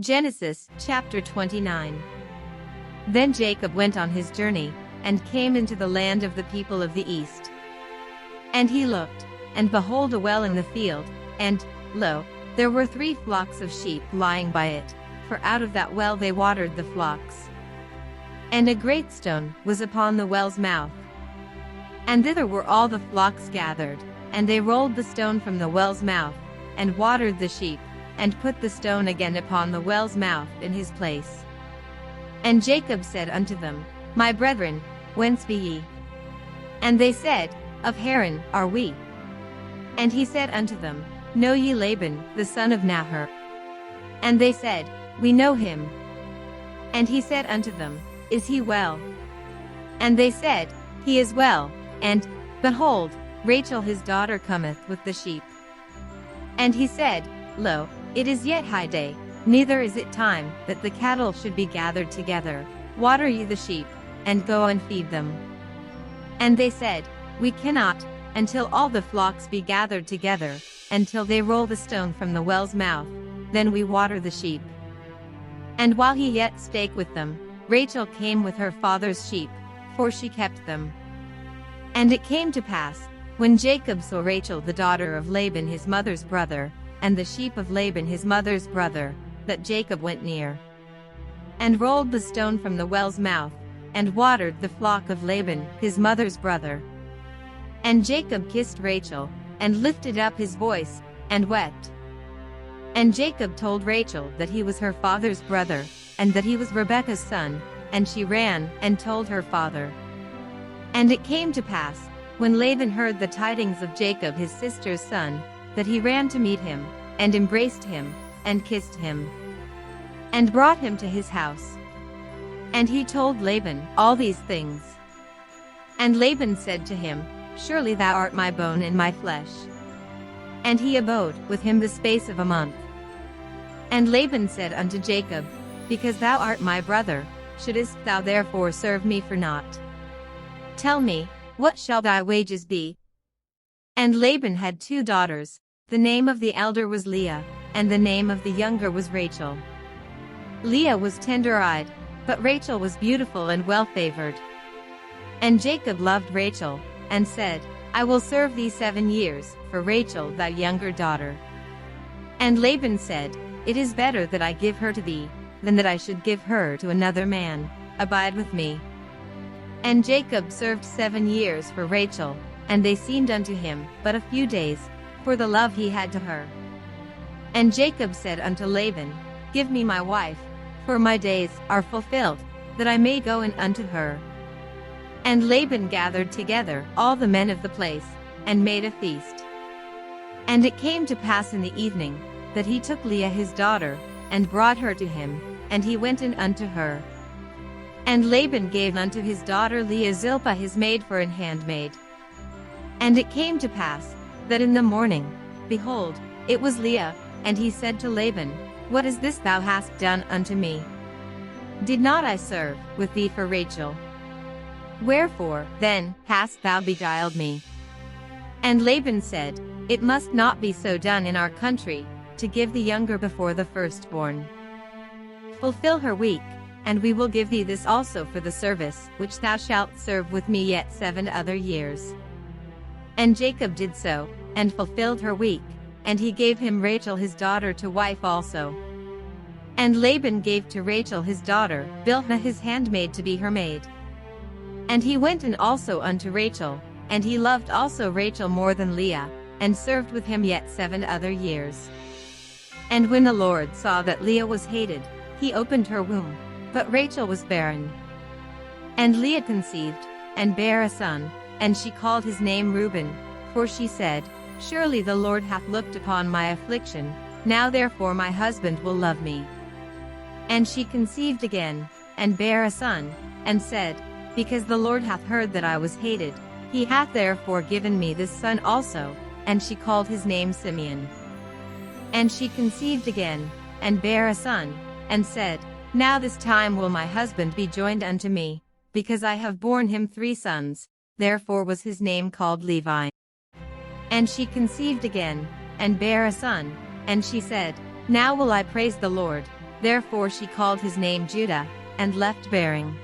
Genesis, chapter 29. Then Jacob went on his journey, and came into the land of the people of the east. And he looked, and behold a well in the field, and, lo, there were 3 flocks of sheep lying by it, for out of that well they watered the flocks. And a great stone was upon the well's mouth. And thither were all the flocks gathered, and they rolled the stone from the well's mouth, and watered the sheep, and put the stone again upon the well's mouth in his place. And Jacob said unto them, My brethren, whence be ye? And they said, Of Haran are we. And he said unto them, Know ye Laban, the son of Nahor? And they said, We know him. And he said unto them, Is he well? And they said, He is well, and, behold, Rachel his daughter cometh with the sheep. And he said, Lo, it is yet high day, neither is it time that the cattle should be gathered together. Water ye the sheep, and go and feed them. And they said, We cannot, until all the flocks be gathered together, until they roll the stone from the well's mouth, then we water the sheep. And while he yet spake with them, Rachel came with her father's sheep, for she kept them. And it came to pass, when Jacob saw Rachel the daughter of Laban his mother's brother, and the sheep of Laban his mother's brother, that Jacob went near, and rolled the stone from the well's mouth, and watered the flock of Laban his mother's brother. And Jacob kissed Rachel, and lifted up his voice, and wept. And Jacob told Rachel that he was her father's brother, and that he was Rebekah's son, and she ran and told her father. And it came to pass, when Laban heard the tidings of Jacob his sister's son, that he ran to meet him, and embraced him, and kissed him, and brought him to his house. And he told Laban all these things. And Laban said to him, Surely thou art my bone and my flesh. And he abode with him the space of a month. And Laban said unto Jacob, Because thou art my brother, shouldest thou therefore serve me for naught? Tell me, what shall thy wages be? And Laban had 2 daughters, the name of the elder was Leah, and the name of the younger was Rachel. Leah was tender-eyed, but Rachel was beautiful and well-favored. And Jacob loved Rachel, and said, I will serve thee 7 years, for Rachel thy younger daughter. And Laban said, It is better that I give her to thee, than that I should give her to another man. Abide with me. And Jacob served 7 years for Rachel, and they seemed unto him but a few days, for the love he had to her. And Jacob said unto Laban, Give me my wife, for my days are fulfilled, that I may go in unto her. And Laban gathered together all the men of the place, and made a feast. And it came to pass in the evening, that he took Leah his daughter, and brought her to him, and he went in unto her. And Laban gave unto his daughter Leah Zilpah his maid for an handmaid. And it came to pass, that in the morning, behold, it was Leah, and he said to Laban, What is this thou hast done unto me? Did not I serve with thee for Rachel? Wherefore, then, hast thou beguiled me? And Laban said, It must not be so done in our country, to give the younger before the firstborn. Fulfill her week, and we will give thee this also for the service which thou shalt serve with me yet 7 other years. And Jacob did so, and fulfilled her week, and he gave him Rachel his daughter to wife also. And Laban gave to Rachel his daughter Bilhah his handmaid to be her maid. And he went in also unto Rachel, and he loved also Rachel more than Leah, and served with him yet 7 other years. And when the Lord saw that Leah was hated, he opened her womb, but Rachel was barren. And Leah conceived, and bare a son, and she called his name Reuben, for she said, Surely the Lord hath looked upon my affliction, now therefore my husband will love me. And she conceived again, and bare a son, and said, Because the Lord hath heard that I was hated, he hath therefore given me this son also, and she called his name Simeon. And she conceived again, and bare a son, and said, Now this time will my husband be joined unto me, because I have borne him 3 sons, therefore was his name called Levi. And she conceived again, and bare a son, and she said, Now will I praise the Lord, Therefore she called his name Judah, and left bearing.